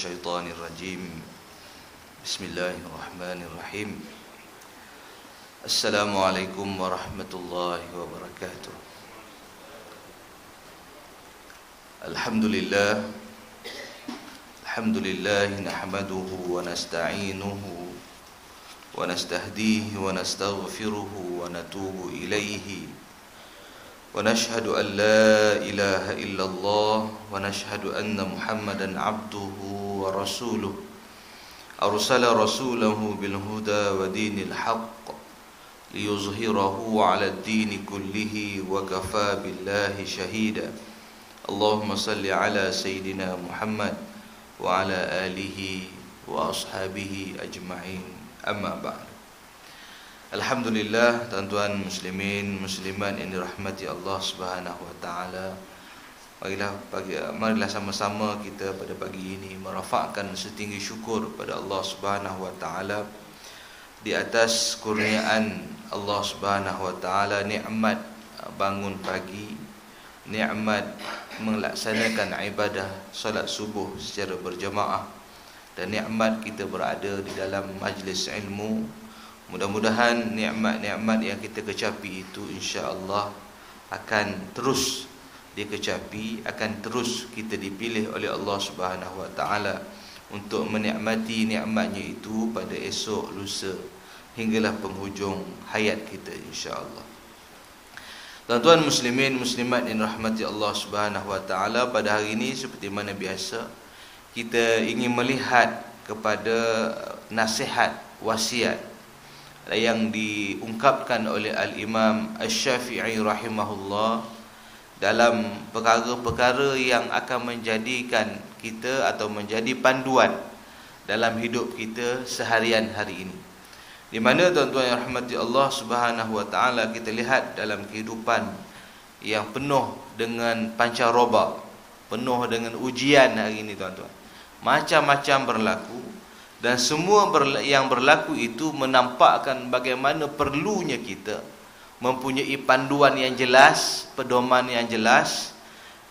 الشيطان الرجيم بسم الله الرحمن الرحيم السلام عليكم ورحمة الله وبركاته الحمد لله نحمده ونستعينه ونستهديه ونستغفره ونتوب إليه ونشهد أن لا إله إلا الله ونشهد أن محمدا عبده ورسوله أرسل رسوله بالهدى ودين الحق ليظهره على الدين كله وكفى بالله شهيدا اللهم صل على سيدنا محمد وعلى آله وأصحابه أجمعين أما بعد. Alhamdulillah, tuan-tuan muslimin muslimat yang dirahmati Allah Subhanahu wa taala. Marilah sama-sama kita pada pagi ini merafakkan setinggi syukur pada Allah Subhanahu wa taala di atas kurniaan Allah Subhanahu wa taala, nikmat bangun pagi, nikmat melaksanakan ibadah solat subuh secara berjemaah, dan nikmat kita berada di dalam majlis ilmu. Mudah-mudahan nikmat-nikmat yang kita kecapi itu insya-Allah akan terus dikecapi, akan terus kita dipilih oleh Allah Subhanahu wa taala untuk menikmati nikmatnya itu pada esok lusa hinggalah penghujung hayat kita insya-Allah. Tuan-tuan muslimin muslimat yang dirahmati Allah Subhanahu wa taala, pada hari ini seperti mana biasa kita ingin melihat kepada nasihat wasiat yang diungkapkan oleh Al-Imam Asy-Syafi'i rahimahullah dalam perkara-perkara yang akan menjadikan kita atau menjadi panduan dalam hidup kita seharian hari ini. Di mana tuan-tuan yang rahmati Allah Subhanahu wa taala, kita lihat dalam kehidupan yang penuh dengan pancaroba, penuh dengan ujian hari ini tuan-tuan. Macam-macam berlaku, dan semua yang berlaku itu menampakkan bagaimana perlunya kita mempunyai panduan yang jelas, pedoman yang jelas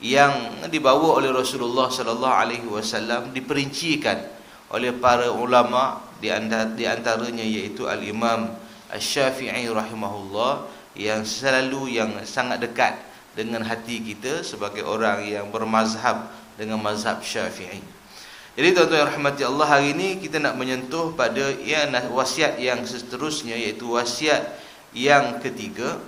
yang dibawa oleh Rasulullah sallallahu alaihi wasallam, diperincikan oleh para ulama, di antaranya iaitu Al-Imam Asy-Syafi'i rahimahullah, yang sangat dekat dengan hati kita sebagai orang yang bermazhab dengan mazhab Syafi'i. Jadi tuan-tuan yang rahmati Allah, hari ini kita nak menyentuh pada wasiat yang seterusnya, iaitu wasiat yang ketiga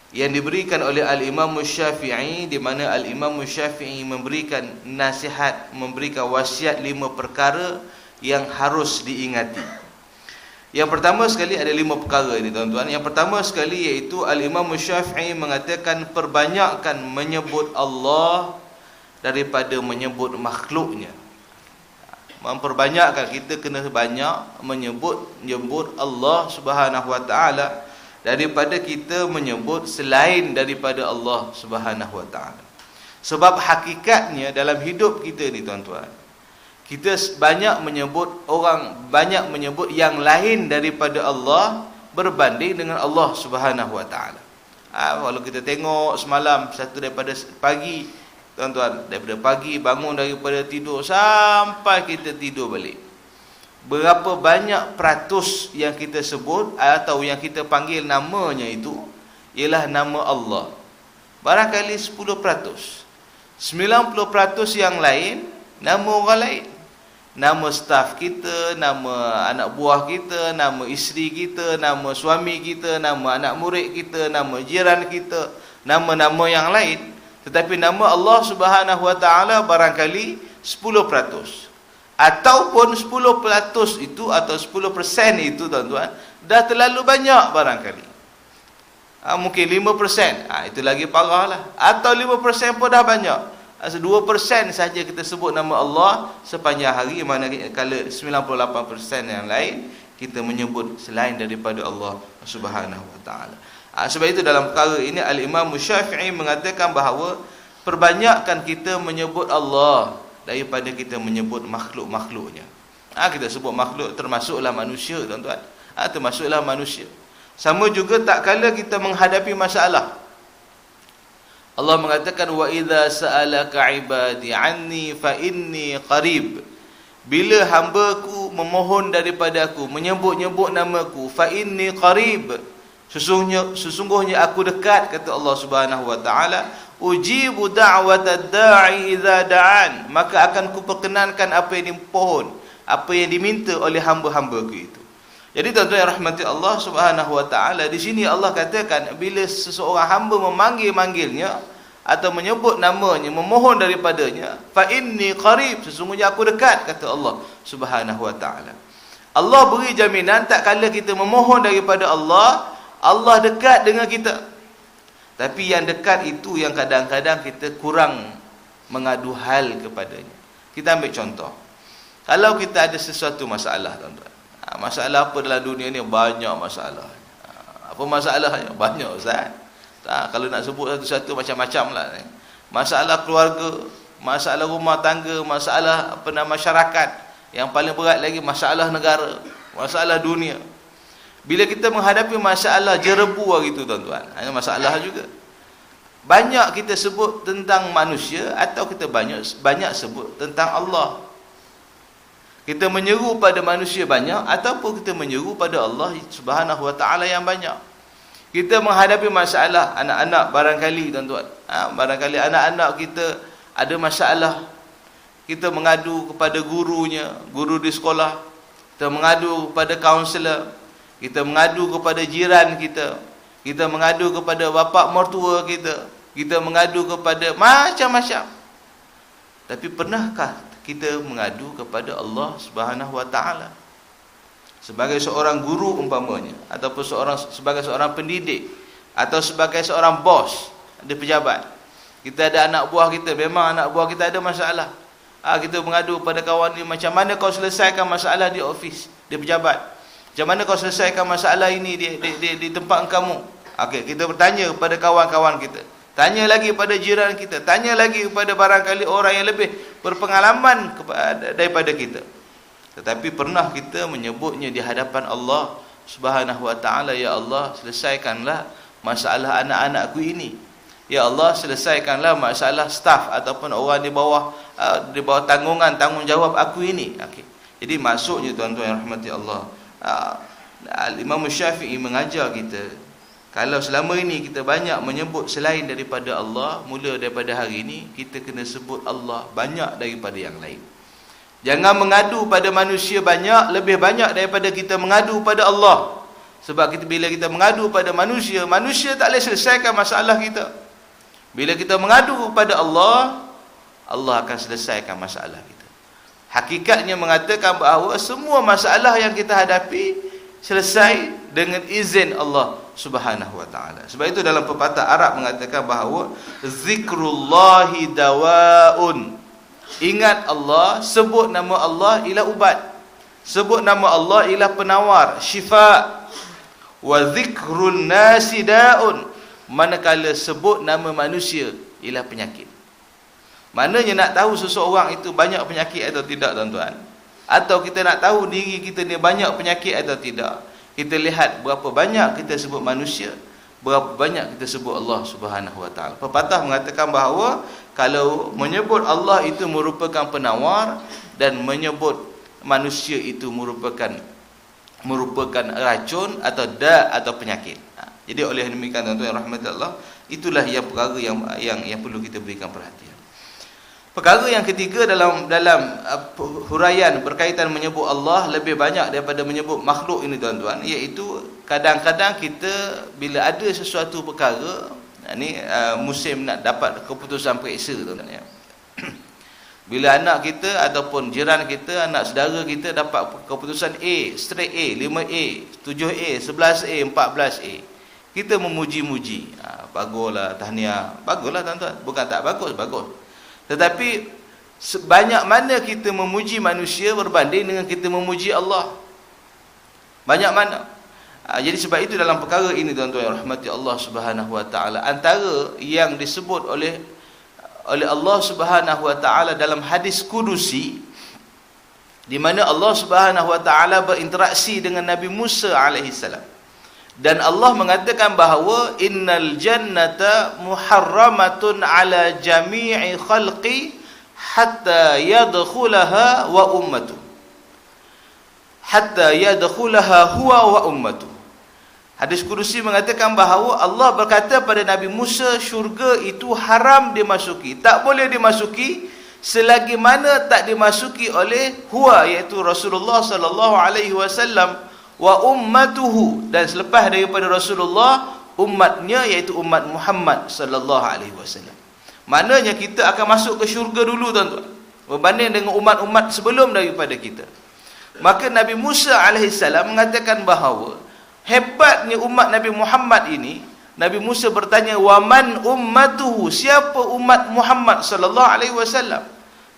yang diberikan oleh Al-Imam Syafi'i, di mana Al-Imam Syafi'i memberikan nasihat, memberikan wasiat 5 perkara yang harus diingati. Yang pertama sekali ada 5 perkara ini tuan-tuan. Yang pertama sekali iaitu Al-Imam Syafi'i mengatakan perbanyakkan menyebut Allah daripada menyebut makhluknya. Memperbanyakkan, kita kena banyak menyebut Allah Subhanahu wa taala daripada kita menyebut selain daripada Allah Subhanahu wa taala. Sebab hakikatnya dalam hidup kita ni tuan-tuan, kita banyak menyebut yang lain daripada Allah berbanding dengan Allah Subhanahu wa taala. Kalau kita tengok semalam, satu daripada pagi tuan-tuan, daripada pagi bangun daripada tidur sampai kita tidur balik, berapa banyak peratus yang kita sebut atau yang kita panggil namanya itu ialah nama Allah? Barangkali 10%. 90% yang lain nama orang lain. Nama staf kita, nama anak buah kita, nama isteri kita, nama suami kita, nama anak murid kita, nama jiran kita, nama-nama yang lain. Tetapi nama Allah Subhanahu wa taala barangkali 10%. Ataupun 10% itu atau 10% itu tuan-tuan dah terlalu banyak barangkali. Mungkin 5%. Itu lagi parahlah. Atau 5% pun dah banyak. 2% saja kita sebut nama Allah sepanjang hari, manakala 98% yang lain kita menyebut selain daripada Allah Subhanahu wa taala. Sebab itu dalam perkara ini Al-Imam Syafi'i mengatakan bahawa perbanyakkan kita menyebut Allah daripada kita menyebut makhluk-makhluknya. Kita sebut makhluk termasuklah manusia tuan-tuan. Termasuklah manusia. Sama juga tak kala kita menghadapi masalah. Allah mengatakan wa idza sa'alaka 'ibadi 'anni fa inni qarib bila hamba-Ku memohon daripada Aku, menyebut-nyebut nama-Ku, fa inni qarib, sesungguhnya Aku dekat, kata Allah Subhanahu wa taala, ujibu da'watad da'i idza da'an, maka akan Ku perkenankan apa yang dimohon, apa yang diminta oleh hamba-hamba-Ku itu. Jadi tuan-tuan yang rahmati Allah Subhanahu wa taala, di sini Allah katakan bila seseorang hamba memanggil-manggilnya atau menyebut namanya, memohon daripadanya, fa inni qarib, sesungguhnya Aku dekat, kata Allah Subhanahu wa taala. Allah beri jaminan tak kala kita memohon daripada Allah, Allah dekat dengan kita. Tapi yang dekat itu yang kadang-kadang kita kurang mengadu hal kepadanya. Kita ambil contoh. Kalau kita ada sesuatu masalah, tuan-tuan. Masalah apa dalam dunia ni? Banyak masalah. Apa masalahnya? Banyak, Ustaz. Kalau nak sebut satu-satu macam-macam lah. Masalah keluarga, masalah rumah tangga, masalah masyarakat. Yang paling berat lagi masalah negara, masalah dunia. Bila kita menghadapi masalah jerebu hari itu, tuan-tuan, hanya masalah juga. Banyak kita sebut tentang manusia, atau kita banyak sebut tentang Allah. Kita menyeru pada manusia banyak, ataupun kita menyeru pada Allah Subhanahu wa taala yang banyak. Kita menghadapi masalah anak-anak barangkali, tuan-tuan, barangkali anak-anak kita ada masalah, kita mengadu kepada gurunya, guru di sekolah, kita mengadu kepada kaunselor, kita mengadu kepada jiran kita mengadu kepada bapa mertua kita mengadu kepada macam-macam. Tapi pernahkah kita mengadu kepada Allah Subhanahu wa taala? Sebagai seorang guru umpamanya, ataupun sebagai seorang pendidik, atau sebagai seorang bos, ada pejabat. Kita ada anak buah kita, memang anak buah kita ada masalah. Kita mengadu pada kawan ni, macam mana kau selesaikan masalah di ofis, di pejabat? Macam mana kau selesaikan masalah ini di tempat kamu? Okey, kita bertanya kepada kawan-kawan kita. Tanya lagi pada jiran kita, tanya lagi kepada barangkali orang yang lebih berpengalaman daripada kita. Tetapi pernah kita menyebutnya di hadapan Allah Subhanahu wa taala, ya Allah, selesaikanlah masalah anak-anakku ini. Ya Allah, selesaikanlah masalah staf ataupun orang di bawah tanggungjawab aku ini. Okey. Jadi maksudnya, tuan-tuan yang rahmati Allah, Imam Syafi'i mengajar kita, kalau selama ini kita banyak menyebut selain daripada Allah, mula daripada hari ini kita kena sebut Allah banyak daripada yang lain. Jangan mengadu pada manusia lebih banyak daripada kita mengadu pada Allah. Sebab bila kita mengadu pada manusia, manusia tak boleh selesaikan masalah kita. Bila kita mengadu kepada Allah, Allah akan selesaikan masalah kita. Hakikatnya mengatakan bahawa semua masalah yang kita hadapi selesai dengan izin Allah Subhanahu wa taala. Sebab itu dalam pepatah Arab mengatakan bahawa zikrullahi dawaun. Ingat Allah, sebut nama Allah ialah ubat. Sebut nama Allah ialah penawar, syifa. Wa zikrun nasi daun. Manakala sebut nama manusia ialah penyakit. Maknanya nak tahu seseorang itu banyak penyakit atau tidak, tuan-tuan, atau kita nak tahu diri kita ni banyak penyakit atau tidak, kita lihat berapa banyak kita sebut manusia, berapa banyak kita sebut Allah Subhanahu wa taala. Pepatah mengatakan bahawa kalau menyebut Allah itu merupakan penawar, dan menyebut manusia itu merupakan racun atau penyakit. Jadi oleh demikian, tuan-tuan yang rahmati Allah, itulah yang perkara yang perlu kita berikan perhatian. Perkara yang ketiga dalam huraian berkaitan menyebut Allah lebih banyak daripada menyebut makhluk ini, tuan-tuan, iaitu kadang-kadang kita bila ada sesuatu perkara ni, musim nak dapat keputusan periksa, tuan-tuan ya. Bila anak kita ataupun jiran kita, anak saudara kita dapat keputusan A, straight A, 5A, 7A, 11A, 14A, kita memuji-muji, baguslah, tahniah, baguslah, tuan-tuan, bukan tak bagus, bagus. Tetapi sebanyak mana kita memuji manusia berbanding dengan kita memuji Allah? Banyak mana? Jadi sebab itu dalam perkara ini, tuan-tuan yang rahmati Allah Subhanahu wa taala, antara yang disebut oleh Allah Subhanahu wa taala dalam hadis kudusi, di mana Allah Subhanahu wa taala berinteraksi dengan Nabi Musa alaihi salam, dan Allah mengatakan bahawa innal jannata muharramatun ala jami'i khalqi hatta yadkhulaha wa ummatu. Hatta yadkhulaha huwa wa ummatu. Hadis Qudusi mengatakan bahawa Allah berkata pada Nabi Musa, syurga itu haram dimasuki, tak boleh dimasuki selagi mana tak dimasuki oleh huwa, iaitu Rasulullah sallallahu alaihi wasallam, wa ummatuhu, dan selepas daripada Rasulullah, umatnya iaitu umat Muhammad sallallahu alaihi wasallam. Maknanya kita akan masuk ke syurga dulu, tuan-tuan, berbanding dengan umat-umat sebelum daripada kita. Maka Nabi Musa alaihissalam mengatakan bahawa hebatnya umat Nabi Muhammad ini. Nabi Musa bertanya, waman ummatuhu, siapa umat Muhammad sallallahu alaihi wasallam?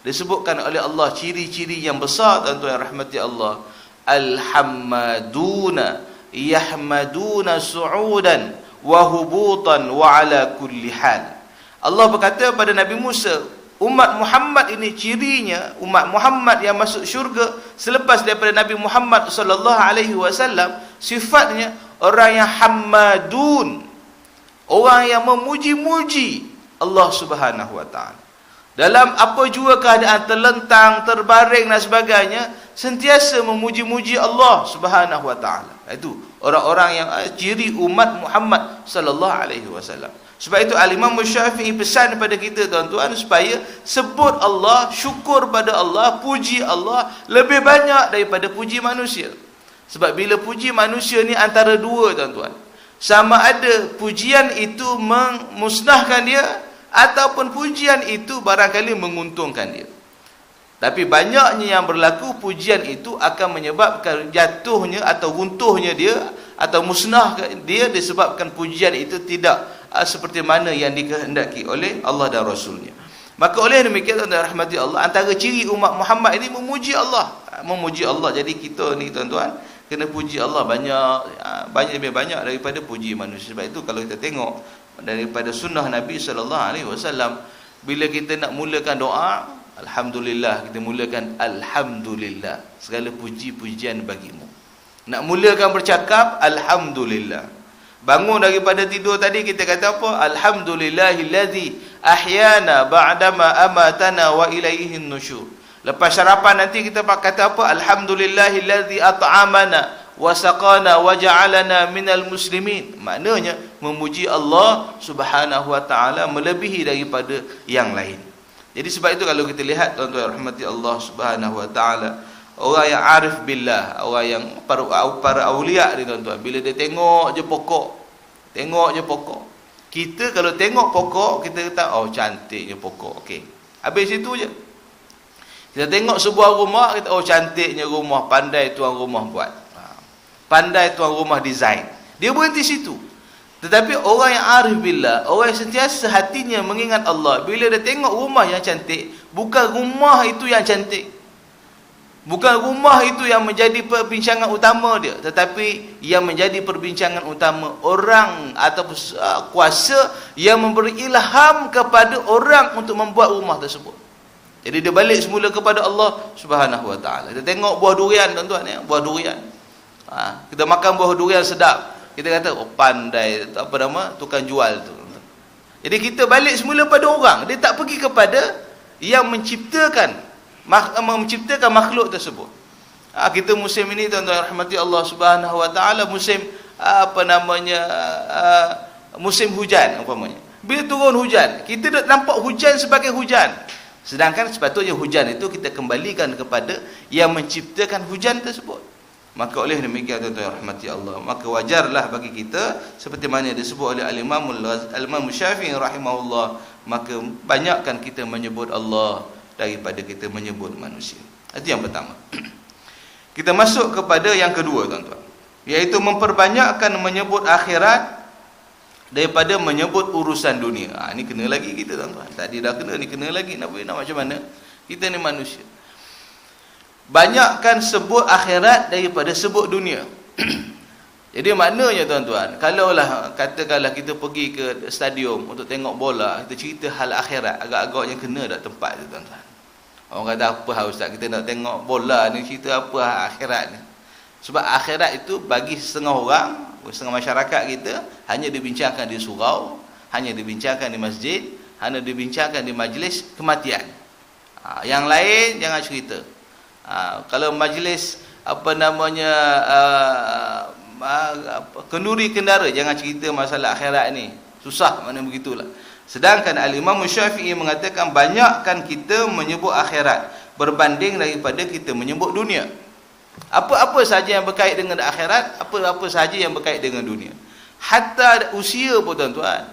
Disebutkan oleh Allah ciri-ciri yang besar, tuan-tuan rahmati Allah. Alhammaduna yahmaduna su'udan wa hubutan wa ala kulli hal. Allah berkata pada Nabi Musa, umat Muhammad ini cirinya, umat Muhammad yang masuk syurga selepas daripada Nabi Muhammad sallallahu alaihi wasallam, sifatnya orang yang hammadun, orang yang memuji-muji Allah Subhanahu wa taala. Dalam apa jua keadaan, terlentang, terbaring dan sebagainya, sentiasa memuji-muji Allah Subhanahu wa taala. Itu orang-orang yang ciri umat Muhammad sallallahu alaihi wasallam. Sebab itu Al-Imam Syafi'i pesan kepada kita, tuan-tuan, supaya sebut Allah, syukur pada Allah, puji Allah lebih banyak daripada puji manusia. Sebab bila puji manusia ni antara dua, tuan-tuan, sama ada pujian itu memusnahkan dia ataupun pujian itu barangkali menguntungkan dia. Tapi banyaknya yang berlaku, pujian itu akan menyebabkan jatuhnya atau runtuhnya dia atau musnahkan dia, disebabkan pujian itu tidak seperti mana yang dikehendaki oleh Allah dan Rasulnya. Maka oleh demikian, tuan-tuan rahmati Allah, antara ciri umat Muhammad ini memuji Allah. Memuji Allah. Jadi kita ni, tuan-tuan, kena puji Allah lebih banyak daripada puji manusia. Sebab itu kalau kita tengok daripada sunnah Nabi SAW, bila kita nak mulakan doa, alhamdulillah, kita mulakan alhamdulillah, segala puji-pujian bagimu. Nak mulakan bercakap, alhamdulillah. Bangun daripada tidur tadi, kita kata apa? Alhamdulillahillazi ahyana ba'dama amatana wa ilaihin nusyur. Lepas sarapan nanti kita kata apa? Alhamdulillahillazi at'amana wa saqana wa ja'alana minal muslimin. Maknanya memuji Allah Subhanahu wa taala melebihi daripada yang lain. Jadi sebab itu kalau kita lihat, tuan-tuan rahmati Allah Subhanahu wa taala, orang yang arif billah, orang yang para aulia ni, tuan-tuan, bila dia tengok je pokok, kita kalau tengok pokok, kita kata oh cantiknya pokok, okey, habis itu je. Kita tengok sebuah rumah, kita oh cantiknya rumah, pandai tuan rumah buat, pandai tuan rumah design, dia berhenti situ. Tetapi orang yang arif billah, orang yang sentiasa hatinya mengingat Allah, bila dia tengok rumah yang cantik, bukan rumah itu yang cantik, bukan rumah itu yang menjadi perbincangan utama dia, tetapi yang menjadi perbincangan utama orang atau kuasa yang memberi ilham kepada orang untuk membuat rumah tersebut. Jadi dia balik semula kepada Allah Subhanahu wa taala. Kita tengok buah durian, tuan-tuan, ya, buah durian. Kita makan buah durian sedap, kita kata oh pandai apa nama tukang jual tu. Jadi kita balik semula pada orang, dia tak pergi kepada yang menciptakan makhluk tersebut. Kita musim ini, tuan-tuan rahmati Allah Subhanahu wa taala, musim musim hujan umpamanya. Bila turun hujan, kita tak nampak hujan sebagai hujan. Sedangkan sepatutnya hujan itu kita kembalikan kepada yang menciptakan hujan tersebut. Maka oleh demikian, tuan-tuan rahmati Allah, maka wajarlah bagi kita, seperti mana disebut oleh Al-Imam Syafi'i rahimahullah, maka banyakkan kita menyebut Allah daripada kita menyebut manusia. Itu yang pertama. Kita masuk kepada yang kedua, tuan-tuan, iaitu memperbanyakkan menyebut akhirat daripada menyebut urusan dunia. Ini kena lagi kita, tuan-tuan. Tadi dah kena, ni kena lagi. Nak macam mana? Kita ni manusia. Banyakkan sebut akhirat daripada sebut dunia. Jadi maknanya, tuan-tuan, kalaulah katakanlah kita pergi ke stadium untuk tengok bola, kita cerita hal akhirat, agak-agaknya kena tak tempat tu, tuan-tuan. Orang kata apa ustaz, kita nak tengok bola ni, cerita apa akhirat ni? Sebab akhirat itu bagi setengah orang, setengah masyarakat kita, hanya dibincangkan di surau, hanya dibincangkan di masjid, hanya dibincangkan di majlis kematian. Yang lain jangan cerita. Kalau majlis kenduri kendara, jangan cerita masalah akhirat ni. Susah mana begitulah. Sedangkan Al-Imam Syafi'i mengatakan banyakkan kita menyebut akhirat berbanding daripada kita menyebut dunia. Apa-apa saja yang berkait dengan akhirat, apa-apa saja yang berkait dengan dunia. Hatta usia pun tuan-tuan.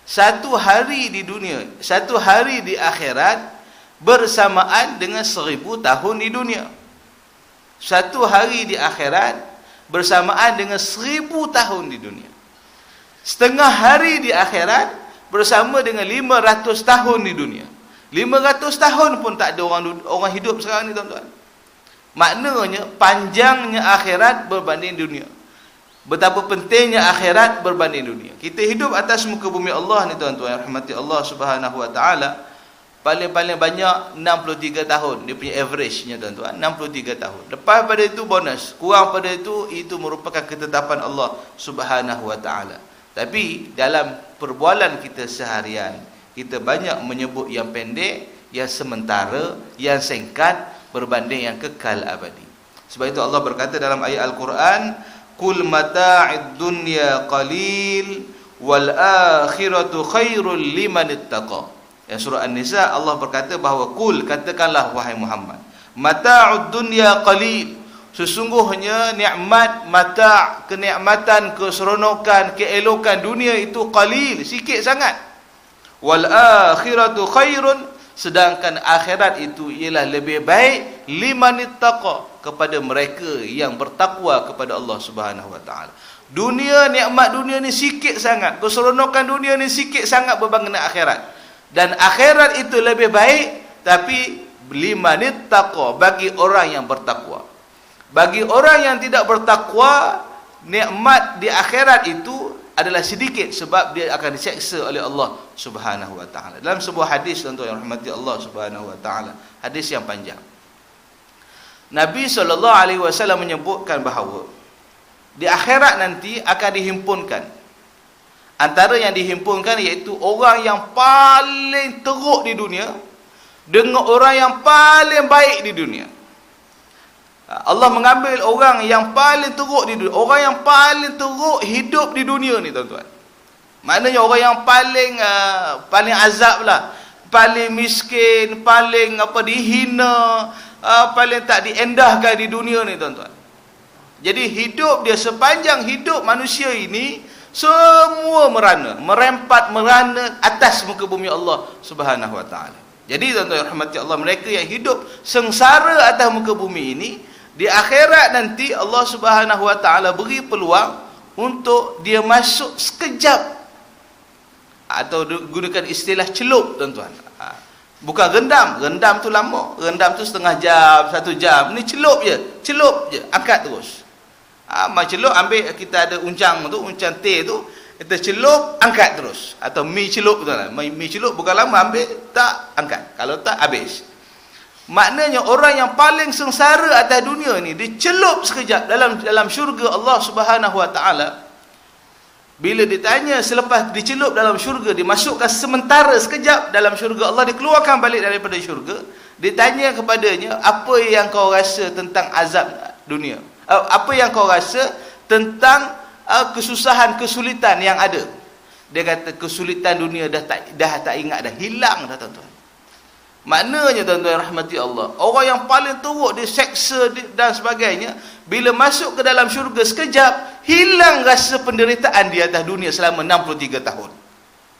Satu hari di dunia, satu hari di akhirat bersamaan dengan 1000 tahun di dunia. Satu hari di akhirat bersamaan dengan 1000 tahun di dunia. Setengah hari di akhirat bersama dengan 500 tahun di dunia. 500 tahun pun tak ada orang hidup sekarang ni tuan-tuan. Maknanya panjangnya akhirat berbanding dunia. Betapa pentingnya akhirat berbanding dunia. Kita hidup atas muka bumi Allah ni tuan-tuan, rahmati Allah Subhanahu wa taala, paling-paling banyak 63 tahun. Dia punya average-nya tuan-tuan, 63 tahun. Lepas pada itu bonus, kurang pada itu merupakan ketetapan Allah Subhanahu wa taala. Tapi dalam perbualan kita seharian, kita banyak menyebut yang pendek, yang sementara, yang singkat berbanding yang kekal abadi. Sebab itu Allah berkata dalam ayat Al-Quran, "Qul mata'id dunya qalil wal akhiratu khairul liman ittaqa." Yang surah An-Nisa, Allah berkata bahawa qul, katakanlah wahai Muhammad, mata'ud dunya qalil, sesungguhnya nikmat mata', kenikmatan, keseronokan, keelokan dunia itu qalil, sikit sangat. Wal akhiratu khairun, sedangkan akhirat itu ialah lebih baik liman ittaqa, kepada mereka yang bertakwa kepada Allah Subhanahu wa taala. Dunia, nikmat dunia ni sikit sangat, keseronokan dunia ni sikit sangat berbanding dengan akhirat. Dan akhirat itu lebih baik, tapi liman ittaqa, bagi orang yang bertakwa. Bagi orang yang tidak bertakwa, nikmat di akhirat itu adalah sedikit, sebab dia akan diseksa oleh Allah Subhanahu wa taala. Dalam sebuah hadis tuan-tuan yang rahmati Allah Subhanahu wa taala, hadis yang panjang, Nabi SAW menyebutkan bahawa di akhirat nanti akan dihimpunkan, antara yang dihimpunkan iaitu orang yang paling teruk di dunia dengan orang yang paling baik di dunia. Allah mengambil orang yang paling teruk di dunia, orang yang paling teruk hidup di dunia ni tuan-tuan. Maknanya orang yang paling azab lah, paling miskin, paling dihina, paling tak diendahkan di dunia ni tuan-tuan. Jadi hidup dia, sepanjang hidup manusia ini semua merempat merana atas muka bumi Allah Subhanahu wa taala. Jadi tuan-tuan rahmati Allah, mereka yang hidup sengsara atas muka bumi ini, di akhirat nanti Allah Subhanahu wa taala beri peluang untuk dia masuk sekejap, atau gunakan istilah celup tuan-tuan. Bukan rendam tu lama, rendam tu setengah jam, 1 jam. Ni celup je, angkat terus. Celup, ambil, kita ada uncang teh tu, kita celup, angkat terus. Atau mi celup tuan-tuan. Mi celup bukan lama, ambil, tak, angkat. Kalau tak, habis. Maknanya orang yang paling sengsara atas dunia ni dicelup sekejap dalam syurga Allah Subhanahu wa taala. Bila ditanya selepas dicelup dalam syurga, dimasukkan sementara sekejap dalam syurga Allah, dikeluarkan balik daripada syurga, ditanya kepadanya, apa yang kau rasa tentang azab dunia? Apa yang kau rasa tentang kesusahan, kesulitan yang ada? Dia kata kesulitan dunia dah tak ingat dah, hilang dah tuan-tuan. Maknanya tuan-tuan rahmati Allah, orang yang paling teruk diseksa dan sebagainya, bila masuk ke dalam syurga sekejap, hilang rasa penderitaan di atas dunia selama 63 tahun.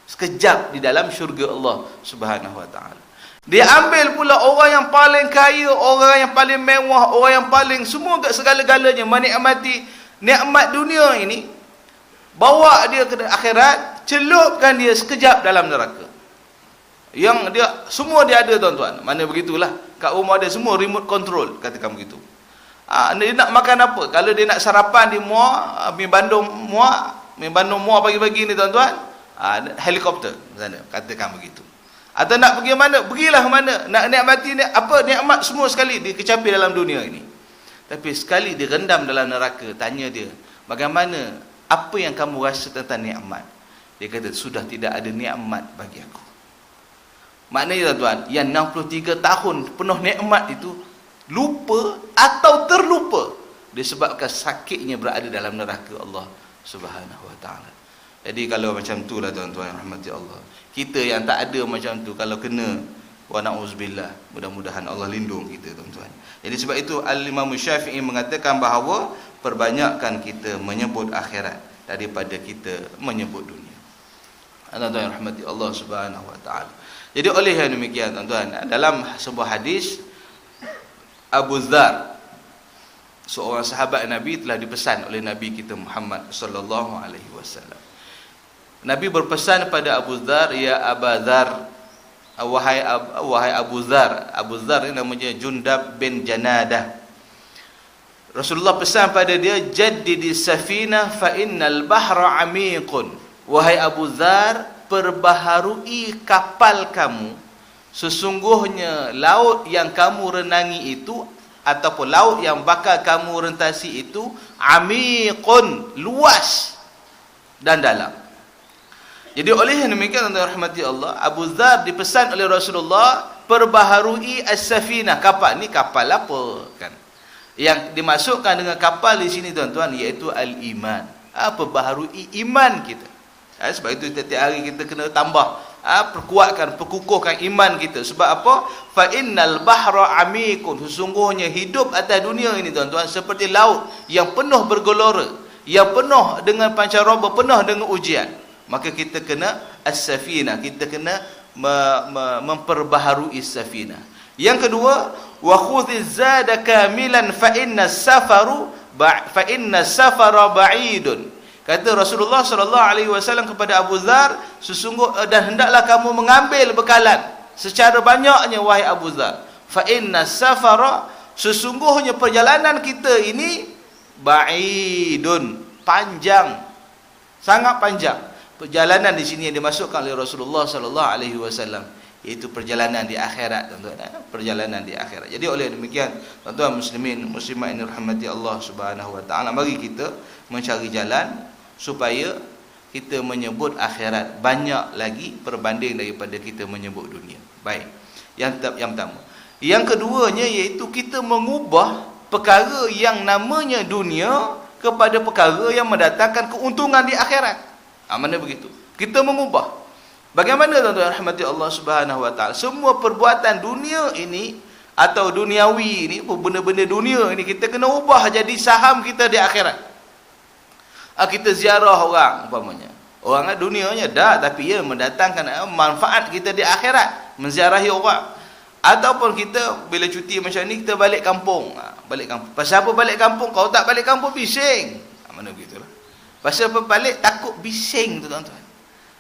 Sekejap di dalam syurga Allah Subhanahu wa taala. Dia ambil pula orang yang paling kaya, orang yang paling mewah, orang yang paling semua segala-galanya menikmati nikmat dunia ini, bawa dia ke akhirat, celupkan dia sekejap dalam neraka. Yang dia semua dia ada tuan-tuan. Mana begitulah, kat rumah dia semua remote control, katakan begitu. Dia nak makan apa? Kalau dia nak sarapan di muar, mi Bandung muar pagi-pagi ni tuan-tuan, helikopter sana, katakan begitu. Atau nak pergi mana? Pergilah mana? Nak nikmati nikmat semua sekali dikecapi dalam dunia ini. Tapi sekali direndam dalam neraka, tanya dia, bagaimana, apa yang kamu rasa tentang nikmat? Dia kata, sudah tidak ada nikmat bagi aku. Maknanya tuan-tuan, yang 63 tahun penuh nikmat itu lupa atau terlupa disebabkan sakitnya berada dalam neraka Allah Subhanahu wa taala. Jadi kalau macam itulah tuan-tuan yang rahmati Allah. Kita yang tak ada macam tu kalau kena, wa na'uzubillah, mudah-mudahan Allah lindung kita tuan-tuan. Jadi sebab itu Al-Imam Syafi'i mengatakan bahawa perbanyakkan kita menyebut akhirat daripada kita menyebut dunia. Tuan-tuan yang rahmati Allah Subhanahu wa taala. Jadi oleh yang demikian tuan-tuan, dalam sebuah hadis Abu Dzar, seorang sahabat Nabi, telah dipesan oleh Nabi kita Muhammad sallallahu alaihi wasallam. Nabi berpesan kepada Abu Dzar, ya Abu Dzar, wahai Abu Dzar. Abu Dzar ini namanya Jundab bin Janadah. Rasulullah pesan pada dia, jaddidi safina fa innal bahra amiqun. Wahai Abu Dzar, perbaharui kapal kamu, sesungguhnya laut yang kamu renangi itu ataupun laut yang bakal kamu rentasi itu amiqun, luas dan dalam. Jadi oleh yang demikian tuan-tuan rahmati Allah, Abu Dzar dipesan oleh Rasulullah, perbaharui as-safinah. Kapal ni kapal apa kan? Yang dimasukkan dengan kapal di sini tuan-tuan iaitu al-iman. Perbaharui iman kita. Sebab itu setiap hari kita kena tambah, perkuatkan, perkukuhkan iman kita. Sebab apa? Fa innal bahra amikun. Sesungguhnya hidup atas dunia ini tuan-tuan seperti laut yang penuh bergelora, yang penuh dengan pancaroba, penuh dengan ujian. Maka kita kena as-safinah, kita kena memperbaharui as-safinah. Yang kedua, wa khudhiz zada kamilan fa inna safara ba'idun. Kata Rasulullah sallallahu alaihi wasallam kepada Abu Dzar, dan hendaklah kamu mengambil bekalan secara banyaknya wahai Abu Dzar. Fa inna safara, sesungguhnya perjalanan kita ini ba'idun, panjang, sangat panjang. Perjalanan di sini yang dimasukkan oleh Rasulullah sallallahu alaihi wasallam iaitu perjalanan di akhirat tuan-tuan, perjalanan di akhirat. Jadi oleh demikian tuan-tuan muslimin muslimat yang dirahmati Allah Subhanahu wa taala, mari kita mencari jalan supaya kita menyebut akhirat banyak lagi berbanding daripada kita menyebut dunia. Baik. Yang pertama. Yang keduanya iaitu kita mengubah perkara yang namanya dunia kepada perkara yang mendatangkan keuntungan di akhirat. Mana begitu? Kita mengubah. Bagaimana tuan-tuan rahmati Allah Subhanahu wa taala? Semua perbuatan dunia ini atau duniawi ini, benda-benda dunia ini kita kena ubah jadi saham kita di akhirat. Kita ziarah orang umpamanya. Orang dunianya dah, tapi ia mendatangkan manfaat kita di akhirat, menziarahi orang. Ataupun kita bila cuti macam ni kita balik kampung. Balik kampung. Pasal apa balik kampung? Kalau tak balik kampung bising. Mana begitulah. Pasal apa balik takut bising tu tuan-tuan.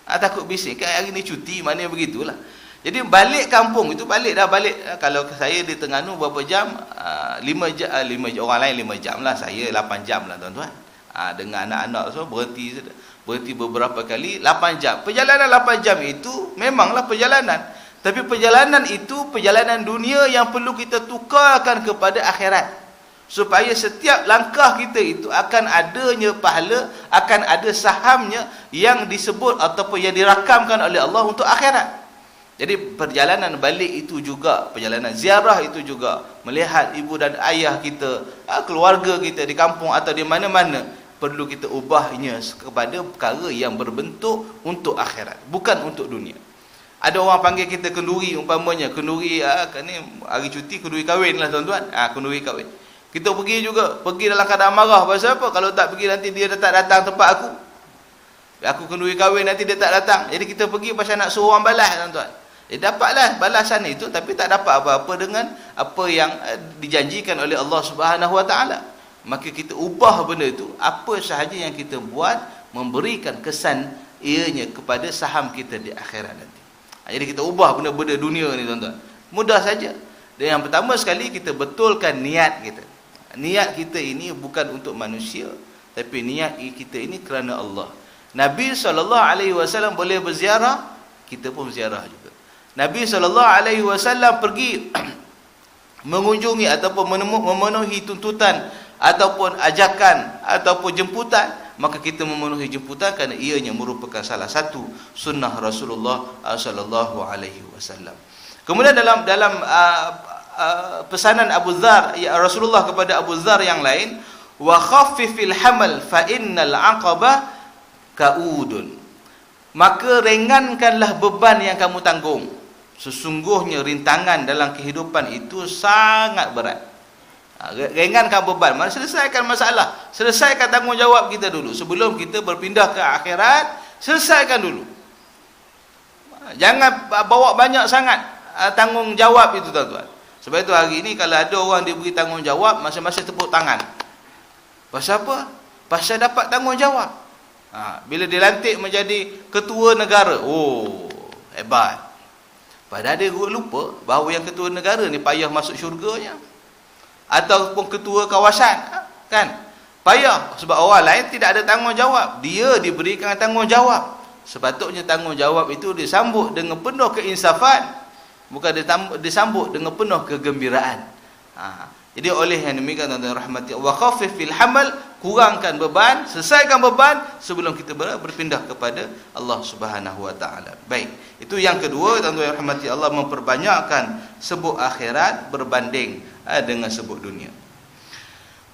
Takut bising. Kan hari ni cuti, mana begitulah. Jadi balik kampung itu balik dah balik. Kalau saya di Terengganu berapa jam? 5 jam, 5 orang lain 5 jam lah. Saya 8 jam lah tuan-tuan. Dengan anak-anak semua berhenti beberapa kali 8 jam. Perjalanan 8 jam itu memanglah perjalanan. Tapi perjalanan itu perjalanan dunia yang perlu kita tukarkan kepada akhirat. Supaya setiap langkah kita itu akan adanya pahala, akan ada sahamnya yang disebut ataupun yang dirakamkan oleh Allah untuk akhirat. Jadi perjalanan balik itu juga, perjalanan ziarah itu juga, melihat ibu dan ayah kita, keluarga kita di kampung atau di mana-mana, perlu kita ubahnya kepada perkara yang berbentuk untuk akhirat, bukan untuk dunia. Ada orang panggil kita kenduri umpamanya, kenduri ni hari cuti, kenduri kahwin lah tuan-tuan. Kenduri kahwin. Kita pergi juga, pergi dalam keadaan marah. Pasal apa? Kalau tak pergi nanti dia tak datang tempat aku. Aku kenduri kahwin nanti dia tak datang. Jadi kita pergi pasal nak suruh orang balas tuan-tuan. Dapatlah balasan itu, tapi tak dapat apa-apa dengan apa yang dijanjikan oleh Allah Subhanahu wa taala. Maka kita ubah benda itu, apa sahaja yang kita buat memberikan kesan ianya kepada saham kita di akhirat nanti. Jadi kita ubah benda-benda dunia ni tuan-tuan. Mudah saja. Dan yang pertama sekali kita betulkan niat kita. Niat kita ini bukan untuk manusia, tapi niat kita ini kerana Allah. Nabi SAW boleh berziarah, kita pun berziarah juga. Nabi SAW pergi mengunjungi ataupun memenuhi tuntutan ataupun ajakan ataupun jemputan maka kita memenuhi jemputan kerana ianya merupakan salah satu sunnah Rasulullah sallallahu alaihi wasallam. Kemudian dalam pesanan Abu Dzar, ya Rasulullah kepada Abu Dzar yang lain, wa khaffifil hamal fa innal aqaba kaudun. Maka ringankanlah beban yang kamu tanggung. Sesungguhnya rintangan dalam kehidupan itu sangat berat. Ringankan beban, selesaikan masalah, selesaikan tanggungjawab kita dulu sebelum kita berpindah ke akhirat. Selesaikan dulu, jangan bawa banyak sangat tanggungjawab itu, tuan-tuan. Sebab itu hari ini kalau ada orang diberi tanggungjawab, masing-masing tepuk tangan. Pasal apa? Pasal dapat tanggungjawab. Bila dilantik menjadi ketua negara, oh hebat. Padahal dia lupa bahawa yang ketua negara ni payah masuk syurganya, ataupun ketua kawasan, kan payah sebab orang lain tidak ada tanggungjawab, dia diberikan tanggungjawab. Sepatutnya tanggungjawab itu disambut dengan penuh keinsafan, bukan disambut dengan penuh kegembiraan. Jadi oleh yang demikian, tuan-tuan rahmati, wa khaffifil hamal, kurangkan beban, selesaikan beban sebelum kita berpindah kepada Allah Subhanahu wa taala. Baik, itu yang kedua, tuan-tuan rahmati Allah, memperbanyakkan sebut akhirat berbanding dengan sebut dunia.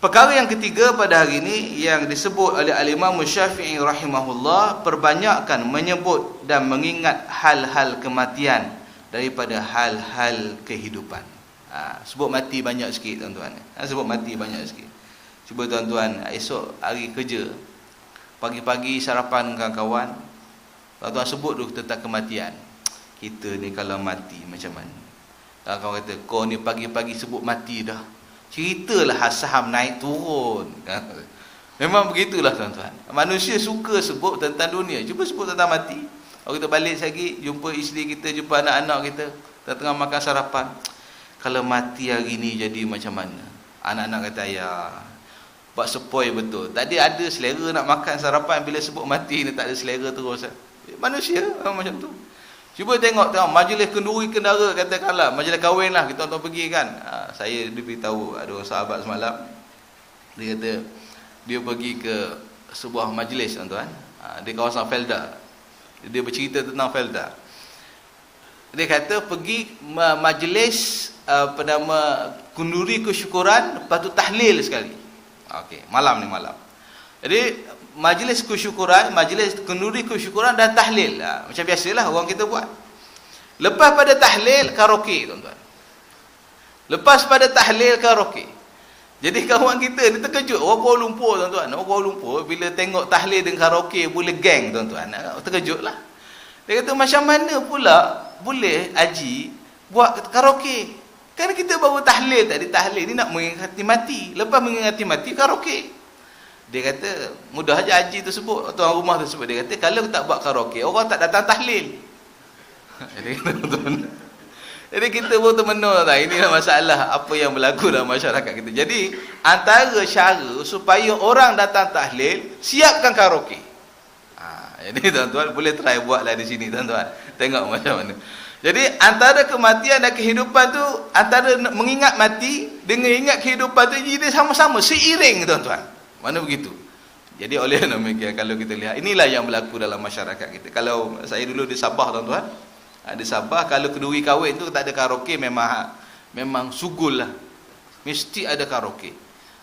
Perkara yang ketiga pada hari ini yang disebut oleh Al-Imam Syafi'i rahimahullah, perbanyakkan menyebut dan mengingat hal-hal kematian daripada hal-hal kehidupan. Sebut mati banyak sikit, tuan-tuan. Sebut mati banyak sikit. Cuba tuan-tuan, esok hari kerja, pagi-pagi sarapan dengan kawan, tuan-tuan sebut dulu tentang kematian. Kita ni kalau mati macam mana? Kawan kata, kau ni pagi-pagi sebut mati dah, ceritalah saham naik turun. Memang begitulah, tuan-tuan. Manusia suka sebut tentang dunia. Cuba sebut tentang mati. Kalau kita balik lagi, jumpa isteri kita, jumpa anak-anak kita, kita tengah makan sarapan, kalau mati hari ni jadi macam mana? Anak-anak kata, ya, buat sepoi betul. Tadi ada selera nak makan sarapan, bila sebut mati ni tak ada selera terus. Manusia macam tu. Cuba tengok majlis kenduri kendara, katakanlah majlis kahwin lah, kita tuan pergi kan. Saya diberitahu ada orang sahabat semalam, dia kata dia pergi ke sebuah majlis, tuan-tuan, di kawasan Felda. Dia bercerita tentang Felda. Dia kata pergi majlis bernama kenduri kesyukuran, lepas tu tahlil sekali. Okey, malam ni malam. Jadi majlis kesyukuran, majlis kenduri kesyukuran dan tahlil. Macam biasalah orang kita buat. Lepas pada tahlil, karaoke, tuan-tuan. Lepas pada tahlil, karaoke. Jadi kawan kita ni terkejut. Orang Kuala Lumpur, tuan-tuan. Orang Kuala Lumpur bila tengok tahlil dengan karaoke boleh geng, tuan-tuan. Terkejutlah. Dia kata, macam mana pula boleh haji buat karaoke? Kan kita baru tahlil tadi. Tahlil ni nak mengingati mati. Lepas mengingati mati, karaoke. Dia kata, mudah aja haji tersebut, tuan rumah tersebut. Dia kata, kalau tak buat karaoke, orang tak datang tahlil. Jadi kita pun termenung. Inilah masalah apa yang berlaku dalam masyarakat kita. Jadi antara cara supaya orang datang tahlil, siapkan karaoke. Jadi tuan-tuan boleh try buatlah di sini, tuan-tuan. Tengok macam mana. Jadi antara kematian dan kehidupan tu, antara mengingat mati dengan ingat kehidupan tu, jadi sama-sama, seiring, tuan-tuan. Mana begitu? Jadi oleh demikian, kalau kita lihat, inilah yang berlaku dalam masyarakat kita. Kalau saya dulu di Sabah, tuan-tuan, di Sabah, kalau kenduri kahwin tu tak ada karaoke, memang sugul lah, mesti ada karaoke.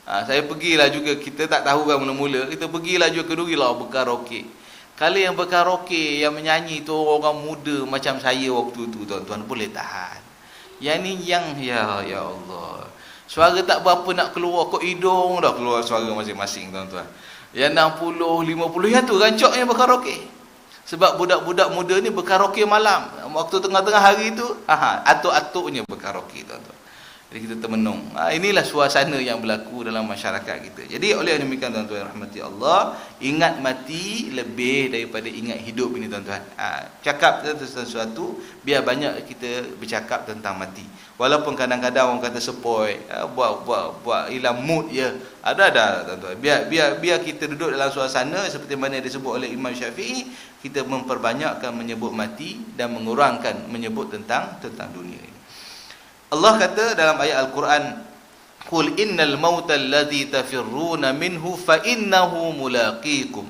Saya pergilah juga, kita tak tahu kan mula-mula, kita pergilah juga kenduri lah berkaraoke. Kalau yang berkaraoke, yang menyanyi tu orang muda macam saya waktu tu, tuan-tuan, boleh tahan. Yang ni yang ya Allah, suara tak berapa nak keluar kok hidung dah keluar suara masing-masing, tuan-tuan. Yang 60, 50 yang tu rancak yang berkaraoke. Sebab budak-budak muda ni berkaraoke malam. Waktu tengah-tengah hari tu, atuk-atuknya berkaraoke, tuan-tuan. Jadi kita termenung. Inilah suasana yang berlaku dalam masyarakat kita. Jadi oleh demikian, tuan-tuan rahmati Allah, ingat mati lebih daripada ingat hidup ini, tuan-tuan. Cakap tentang sesuatu, biar banyak kita bercakap tentang mati. Walaupun kadang-kadang orang kata sepoi, buat hilang mood ya. Ada tuan-tuan. Biar kita duduk dalam suasana seperti mana disebut oleh Imam Syafi'i, kita memperbanyakkan menyebut mati dan mengurangkan menyebut tentang dunia ini. Allah kata dalam ayat Al-Quran Qul innal mauta alladhi tafirruna minhu fa innahu mulaqikum.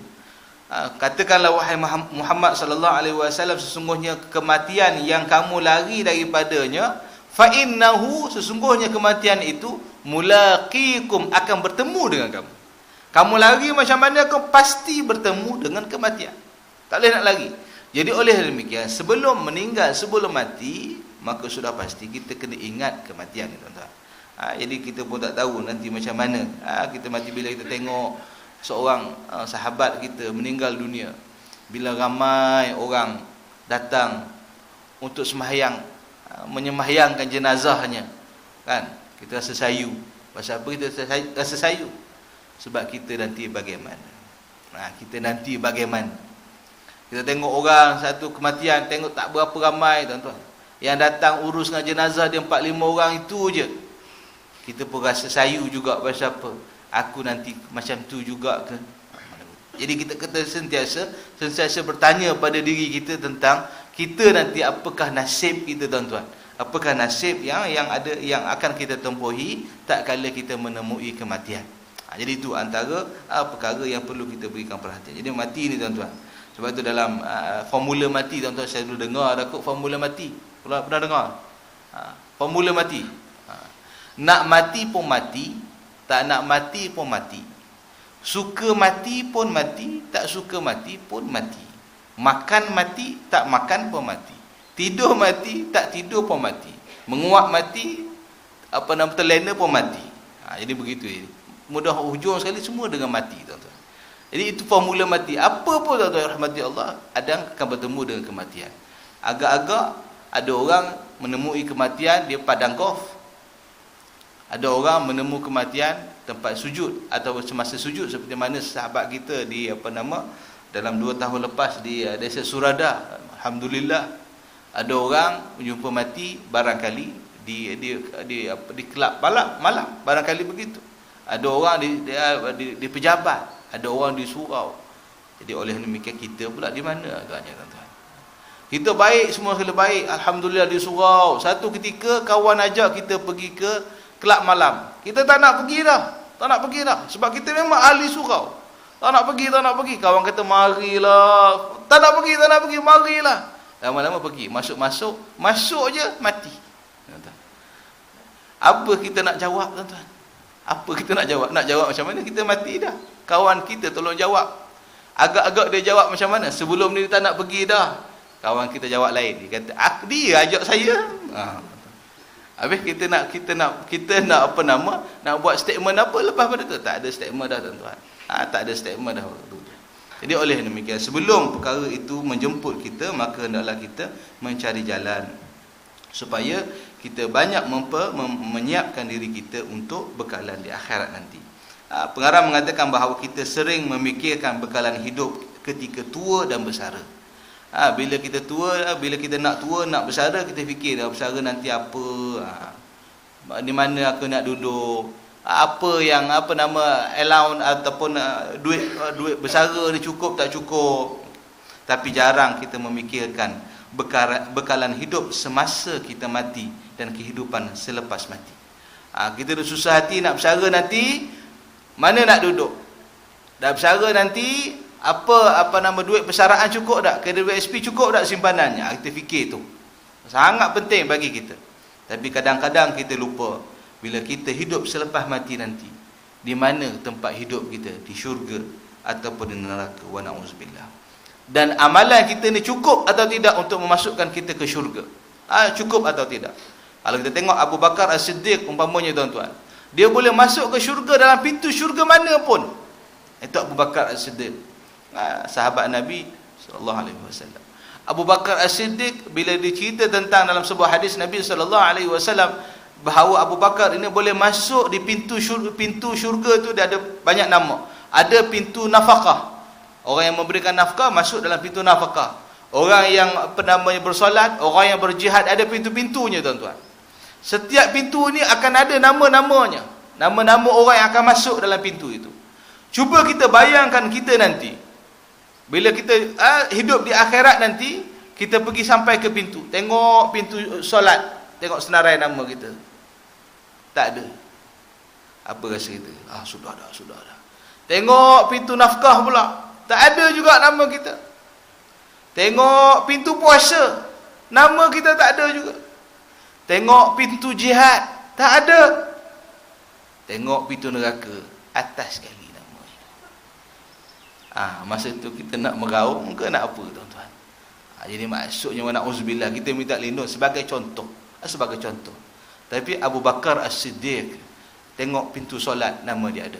Katakanlah wahai Muhammad sallallahu alaihi wasallam, sesungguhnya kematian yang kamu lari daripadanya, fa innahu, sesungguhnya kematian itu mulaqikum, akan bertemu dengan kamu. Kamu lari macam mana, kamu pasti bertemu dengan kematian. Tak boleh nak lari. Jadi oleh demikian, sebelum meninggal, sebelum mati, maka sudah pasti kita kena ingat kematian, tuan-tuan. Jadi kita pun tak tahu nanti macam mana. Kita mati bila kita tengok seorang sahabat kita meninggal dunia, bila ramai orang datang untuk sembahyang, menyembahyangkan jenazahnya, kan, kita rasa sayu. Pasal apa kita rasa sayu? Sebab kita nanti bagaimana. Kita nanti bagaimana. Kita tengok orang satu kematian, tengok tak berapa ramai, tuan-tuan, yang datang urus dengan jenazah dia 4-5 orang itu je. Kita pun rasa sayu juga. Pasal apa? Aku nanti macam tu juga ke? Jadi kita sentiasa bertanya pada diri kita tentang kita nanti apakah nasib kita, tuan-tuan. Apakah nasib yang akan kita tempuhi tak kala kita menemui kematian. Jadi itu antara perkara yang perlu kita berikan perhatian. Jadi mati ni, tuan-tuan, sebab itu dalam formula mati, tuan-tuan, saya dulu dengar ada kod formula mati. Pernah dengar? Formula mati. Nak mati pun mati, tak nak mati pun mati. Suka mati pun mati, tak suka mati pun mati. Makan mati, tak makan pun mati. Tidur mati, tak tidur pun mati. Menguap mati, terlena pun mati. Jadi begitu ini. Mudah hujung sekali semua dengan mati, tuan-tuan. Jadi itu formula mati. Apa pun, tuan-tuan rahmati Allah, ada akan bertemu dengan kematian. Agak-agak ada orang menemui kematian dia padang golf. Ada orang menemu kematian tempat sujud atau semasa sujud, seperti mana sahabat kita di dalam 2 tahun lepas di desa Surada. Alhamdulillah, ada orang menjumpa mati barangkali di kelab malam barangkali begitu. Ada orang di pejabat, ada orang di surau. Jadi oleh demikian kita pula di mana agaknya, tuan-tuan? Kita baik, semua sekali baik, alhamdulillah, di surau. Satu ketika kawan ajak kita pergi ke kelab malam. Kita tak nak pergi dah. Sebab kita memang ahli surau. Tak nak pergi. Kawan kata marilah. Tak nak pergi, marilah. Lama-lama pergi. Masuk je mati. Apa kita nak jawab, tuan-tuan? Apa kita nak jawab? Nak jawab macam mana? Kita mati dah. Kawan kita tolong jawab. Agak-agak dia jawab macam mana? Sebelum ni tak nak pergi dah. Kawan kita jawab lain. Dia kata, dia ajak saya. Habis kita nak nak buat statement apa lepas pada tu? Tak ada statement dah, tuan-tuan. Tak ada statement dah waktu tu. Jadi oleh demikian, sebelum perkara itu menjemput kita, maka hendaklah kita mencari jalan supaya kita banyak menyiapkan diri kita untuk bekalan di akhirat nanti. Pengarang mengatakan bahawa kita sering memikirkan bekalan hidup ketika tua dan bersara. Bila kita tua, bila kita nak tua, nak bersara, kita fikir dah bersara nanti apa, di mana aku nak duduk, apa allowance ataupun duit bersara ni cukup tak cukup. Tapi jarang kita memikirkan bekalan hidup semasa kita mati dan kehidupan selepas mati. Kita dah susah hati nak bersara nanti, mana nak duduk? Dah bersara nanti, duit persaraan cukup tak? KWSP cukup tak simpanannya? Kita fikir tu. Sangat penting bagi kita. Tapi kadang-kadang kita lupa, bila kita hidup selepas mati nanti, di mana tempat hidup kita? Di syurga ataupun di neraka, wa na'udzubillah. Dan amalan kita ni cukup atau tidak untuk memasukkan kita ke syurga? Cukup atau tidak? Kalau kita tengok Abu Bakar As-Siddiq umpamanya, tuan-tuan, dia boleh masuk ke syurga dalam pintu syurga mana pun. Itu Abu Bakar As-Siddiq, sahabat Nabi sallallahu alaihi wasallam. Abu Bakar As-Siddiq, bila dicerita tentang dalam sebuah hadis Nabi sallallahu alaihi wasallam bahawa Abu Bakar ini boleh masuk di pintu syurga tu, dia ada banyak nama. Ada pintu nafkah. Orang yang memberikan nafkah masuk dalam pintu nafkah. Orang yang bersolat, orang yang berjihad, ada pintu-pintunya, tuan-tuan. Setiap pintu ni akan ada nama-namanya. Nama-nama orang yang akan masuk dalam pintu itu. Cuba kita bayangkan kita nanti, bila kita hidup di akhirat nanti, kita pergi sampai ke pintu, tengok pintu solat, tengok senarai nama kita, tak ada. Apa rasa kita? Sudah dah. Tengok pintu nafkah pula, tak ada juga nama kita. Tengok pintu puasa, nama kita tak ada juga. Tengok pintu jihad, tak ada. Tengok pintu neraka, atas sekali namanya. Masa tu kita nak meraung ke nak apa, tuan-tuan? Jadi maksudnya na'udzubillah, kita minta lindung sebagai contoh. Tapi Abu Bakar As-Siddiq, tengok pintu solat, nama dia ada.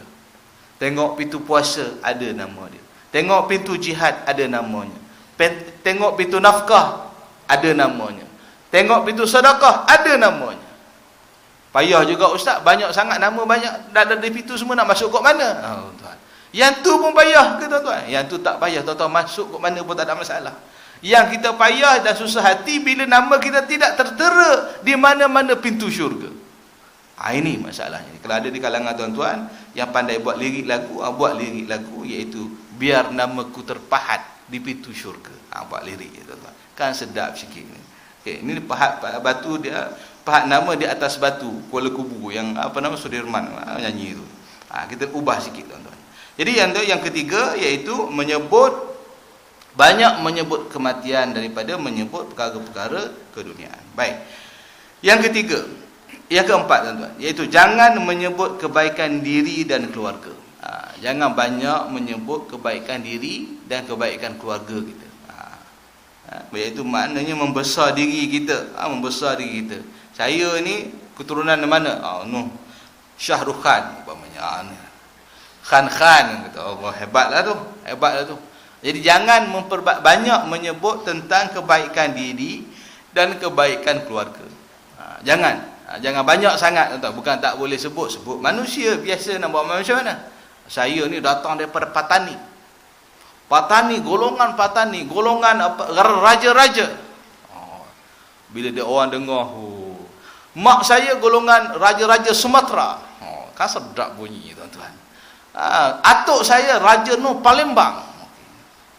Tengok pintu puasa, ada nama dia. Tengok pintu jihad, ada namanya. Tengok pintu nafkah, ada namanya. Tengok pintu sedekah, ada namanya. Payah juga ustaz, banyak sangat nama, banyak dah ada di pintu semua, nak masuk kok mana? Tuan. Yang tu pun payah ke tuan-tuan? Yang tu tak payah, tuan-tuan, masuk kok mana pun tak ada masalah. Yang kita payah dan susah hati bila nama kita tidak tertera di mana-mana pintu syurga. Ini masalahnya. Kalau ada di kalangan tuan-tuan yang pandai buat lirik lagu, iaitu biar namaku terpahat di pintu syurga. Buat lirik ya, tuan-tuan. Kan sedap sikit ni. Ini pahat batu dia, pahat nama di atas batu Kuala Kubu yang Sudirman nyanyi tu. Kita ubah sikit tuan-tuan. Jadi yang ketiga iaitu banyak menyebut kematian daripada menyebut perkara-perkara keduniaan. Baik. Yang keempat tuan-tuan, iaitu jangan menyebut kebaikan diri dan keluarga. Jangan banyak menyebut kebaikan diri dan kebaikan keluarga kita. Iaitu maknanya membesar diri kita. Saya ni keturunan mana? Shah Rukh Khan umpamanya. Khan kata Allah, hebatlah tu. Jadi jangan banyak menyebut tentang kebaikan diri dan kebaikan keluarga. Jangan banyak sangat, tuan-tuan. Bukan tak boleh sebut manusia biasa. Nak buat manusia mana? Saya ni datang daripada Patani, golongan raja-raja. Bila dia orang dengar, mak saya golongan raja-raja Sumatera. Kan sedap bunyi, tuan-tuan. Atuk saya Raja Nur Palembang.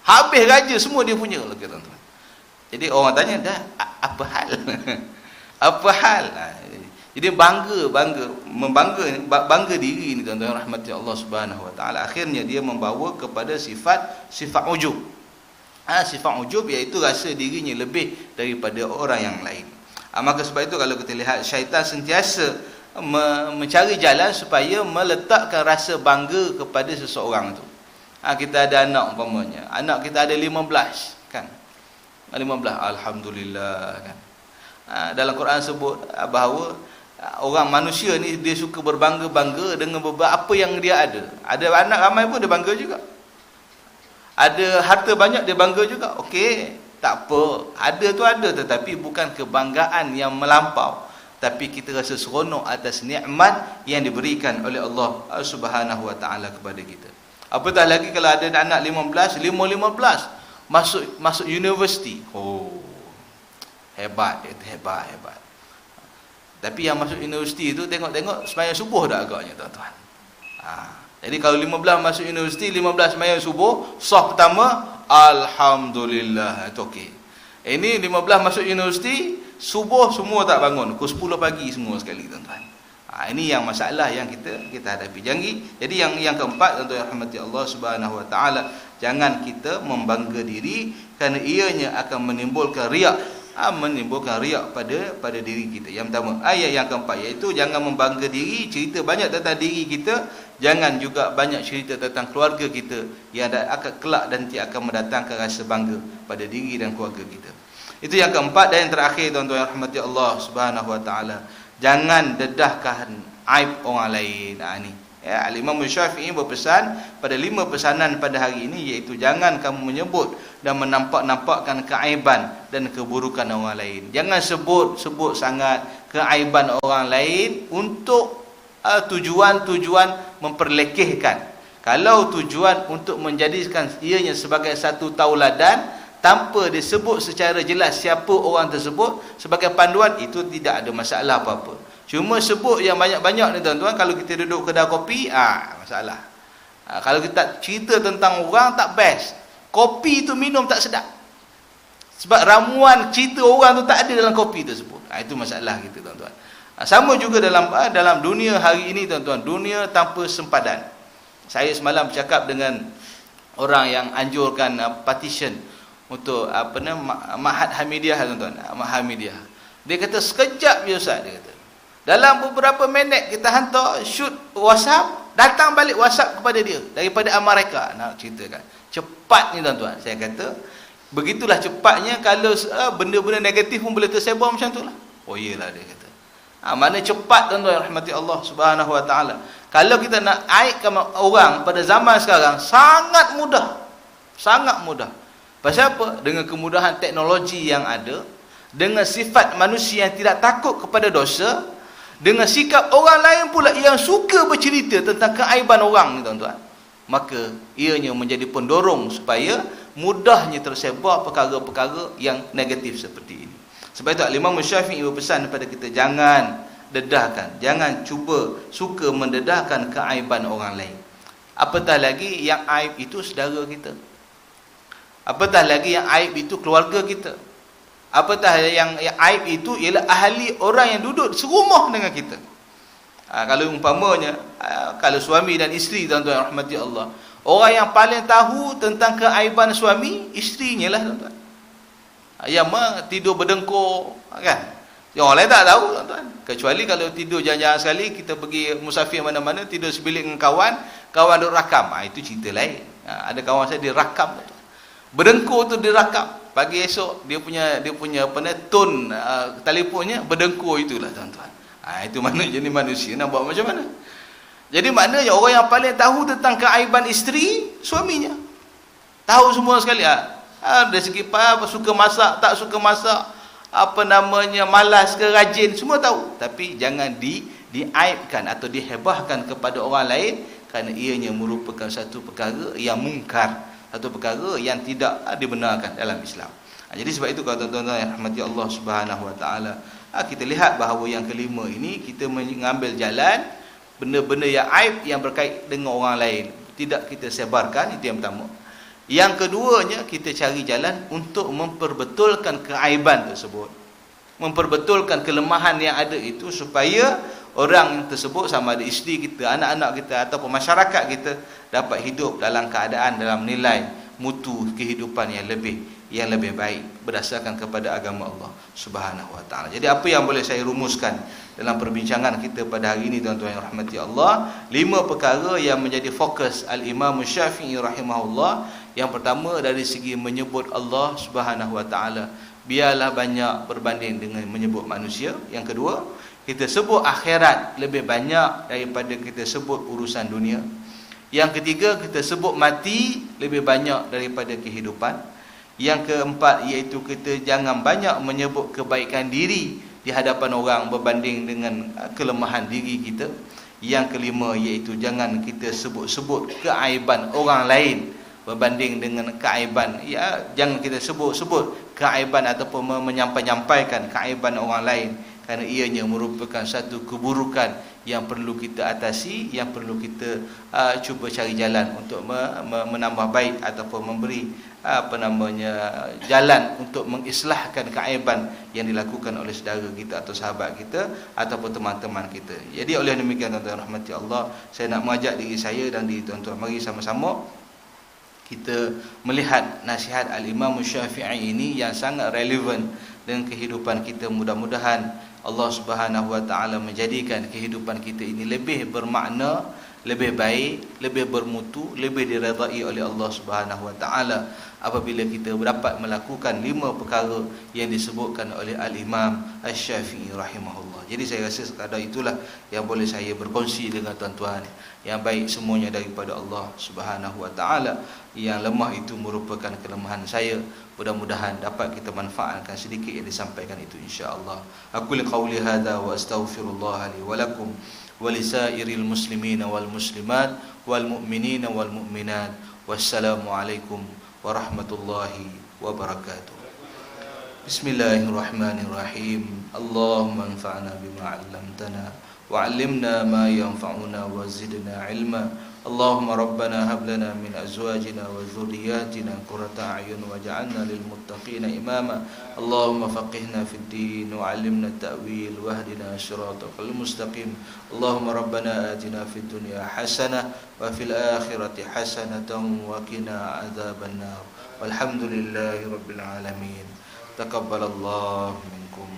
Habis raja semua dia punya lagi, tuan-tuan. Jadi orang tanya, dah apa hal? Apa hal? Jadi bangga diri ni, tuan-tuan, rahmati Allah Subhanahu wa taala. Akhirnya dia membawa kepada sifat ujub. Sifat ujub iaitu rasa dirinya lebih daripada orang yang lain. Maka sebab itu kalau kita lihat, syaitan sentiasa mencari jalan supaya meletakkan rasa bangga kepada seseorang tu. Kita ada anak umpamanya, anak kita ada 15 kan, 15, alhamdulillah kan. Dalam Quran sebut bahawa orang manusia ni dia suka berbangga-bangga dengan apa yang dia ada. Ada anak ramai pun dia bangga juga. Ada harta banyak dia bangga juga. Okey, tak apa. Ada tu ada, tetapi bukan kebanggaan yang melampau. Tapi kita rasa seronok atas nikmat yang diberikan oleh Allah Subhanahu wa taala kepada kita. Apatah lagi kalau ada anak 15 masuk universiti. Hebat dia, hebat. Tapi yang masuk universiti tu tengok sembahyang subuh dah agaknya, tuan-tuan. Jadi kalau 15 masuk universiti, 15 sembahyang subuh, sah pertama, alhamdulillah, itu okey. Ini 15 masuk universiti, subuh semua tak bangun, pukul 10 pagi semua sekali, tuan-tuan. Ini yang masalah yang kita hadapi. Jadi yang keempat, tuan-tuan rahmati Allah Subhanahu wa taala, jangan kita membangga diri kerana ianya akan menimbulkan riak, pada diri kita. Yang pertama, ayat yang keempat, iaitu jangan membangga diri, cerita banyak tentang diri kita, jangan juga banyak cerita tentang keluarga kita yang akan kelak dan akan mendatangkan rasa bangga pada diri dan keluarga kita. Itu yang keempat. Dan yang terakhir, tuan-tuan yang rahmati Allah Subhanahu wa taala, jangan dedahkan aib orang lain. Ini Al-Imam Syafi'i berpesan pada 5 pesanan pada hari ini, iaitu jangan kamu menyebut dan menampak-nampakkan keaiban dan keburukan orang lain. Jangan sebut sangat keaiban orang lain untuk tujuan memperlekehkan. Kalau tujuan untuk menjadikan ianya sebagai satu tauladan tanpa disebut secara jelas siapa orang tersebut sebagai panduan, itu tidak ada masalah apa-apa. Cuma sebut yang banyak-banyak ni, tuan-tuan, kalau kita duduk kedai kopi, masalah. Kalau kita cerita tentang orang, tak best. Kopi tu minum tak sedap. Sebab ramuan cerita orang tu tak ada dalam kopi tersebut. Itu masalah kita, tuan-tuan. Sama juga dalam dunia hari ini tuan-tuan, dunia tanpa sempadan. Saya semalam bercakap dengan orang yang anjurkan partition untuk Ma'had Hamidiyah tuan-tuan, Ma'had Hamidiyah. Dia kata sekejap je Ustaz, dia kata. Dalam beberapa minit kita hantar shoot WhatsApp, datang balik WhatsApp kepada dia daripada Amerika. Nak ceritakan. Cepat ni tuan-tuan. Saya kata begitulah cepatnya kalau benda-benda negatif pun boleh tersebar macam tu lah. Oh iyalah, dia kata. Mana cepat tuan-tuan rahmati Allah Subhanahu wa taala. Kalau kita nak aibkan orang pada zaman sekarang sangat mudah. Sangat mudah. Pasal apa? Dengan kemudahan teknologi yang ada, dengan sifat manusia yang tidak takut kepada dosa, dengan sikap orang lain pula yang suka bercerita tentang keaiban orang ni tuan-tuan, maka ianya menjadi pendorong supaya mudahnya tersebar perkara-perkara yang negatif seperti ini. Sebab itu Imam Syafi'i berpesan kepada kita, jangan dedahkan, jangan cuba suka mendedahkan keaiban orang lain. Apatah lagi yang aib itu saudara kita. Apatah lagi yang aib itu keluarga kita. Apatah yang aib itu ialah ahli orang yang duduk serumah dengan kita. Kalau umpamanya kalau suami dan isteri tuan-tuan rahmati Allah, orang yang paling tahu tentang keaiban suami isterinya lah tuan-tuan. Yang tidur berdengkur kan, yang orang lain tak tahu tuan-tuan. Kecuali kalau tidur jarang-jarang sekali kita pergi musafir mana-mana, tidur sebilik dengan kawan duk rakam, itu cerita lain. Ada kawan saya dia rakam tuan-tuan. Berdengkur tu dia rakam. Pagi esok dia punya tone telefonnya berdengkur itulah tuan-tuan. Itu mana jenis manusia nak buat macam mana? Jadi maknanya orang yang paling tahu tentang keaiban isteri suaminya. Tahu semua sekali. Dari segi suka masak, tak suka masak, malas ke rajin, semua tahu. Tapi jangan diaibkan atau dihebahkan kepada orang lain, kerana ianya merupakan satu perkara yang mungkar, satu perkara yang tidak dibenarkan dalam Islam. Jadi sebab itu kalau tuan-tuan yang rahmati Allah Subhanahu wa taala, kita lihat bahawa yang kelima ini kita mengambil jalan benda-benda yang aib yang berkait dengan orang lain tidak kita sebarkan, itu yang pertama. Yang keduanya, kita cari jalan untuk memperbetulkan keaiban tersebut, memperbetulkan kelemahan yang ada itu, supaya orang tersebut, sama ada isteri kita, anak-anak kita ataupun masyarakat kita, dapat hidup dalam keadaan, dalam nilai mutu kehidupan yang lebih baik berdasarkan kepada agama Allah Subhanahu wa taala. Jadi apa yang boleh saya rumuskan dalam perbincangan kita pada hari ini tuan-tuan yang rahmati Allah, 5 perkara yang menjadi fokus Al-Imam Syafi'i rahimahullah. Yang pertama, dari segi menyebut Allah Subhanahu wa taala, biarlah banyak berbanding dengan menyebut manusia. Yang kedua, kita sebut akhirat lebih banyak daripada kita sebut urusan dunia. Yang ketiga, kita sebut mati lebih banyak daripada kehidupan. Yang keempat, iaitu kita jangan banyak menyebut kebaikan diri di hadapan orang berbanding dengan kelemahan diri kita. Yang kelima, iaitu jangan kita sebut-sebut keaiban orang lain berbanding dengan keaiban, jangan kita sebut-sebut keaiban ataupun menyampaikan keaiban orang lain, kerana ianya merupakan satu keburukan yang perlu kita atasi, yang perlu kita cuba cari jalan untuk menambah baik ataupun memberi jalan untuk mengislahkan keaiban yang dilakukan oleh saudara kita atau sahabat kita ataupun teman-teman kita. Jadi oleh demikian tuan-tuan rahmati Allah, saya nak mengajak diri saya dan diri tuan-tuan, mari sama-sama kita melihat nasihat Al-Imam Syafi'i ini yang sangat relevan dengan kehidupan kita. Mudah-mudahan Allah Subhanahu wa taala menjadikan kehidupan kita ini lebih bermakna, lebih baik, lebih bermutu, lebih diredai oleh Allah Subhanahu wa taala apabila kita dapat melakukan 5 perkara yang disebutkan oleh Al-Imam Asy-Syafi'i rahimahullah. Jadi saya rasa sekadar itulah yang boleh saya berkongsi dengan tuan-tuan. Yang baik semuanya daripada Allah Subhanahu wa taala, yang lemah itu merupakan kelemahan saya. Mudah-mudahan dapat kita manfaatkan sedikit yang disampaikan itu insya-Allah. Aku qauli hadza wa astaghfirullah li wa lakum wa lisairil muslimin wal muslimat wal mu'minin wal mu'minat. Wassalamu alaikum warahmatullahi wabarakatuh. Bismillahirrahmanirrahim. Allahumma anfa'na bima 'allamtana wa 'allimna ma yanfa'una wa zidna 'ilma اللهم ربنا هب لنا من أزواجنا وذرياتنا قرة أعين واجعلنا للمتقين إماما اللهم فقهنا في الدين وعلمنا التأويل واهدنا صراطك المستقيم اللهم ربنا آتنا في الدنيا حسنة وفي الآخرة حسنة وقنا عذاب النار والحمد لله رب العالمين تقبل الله منكم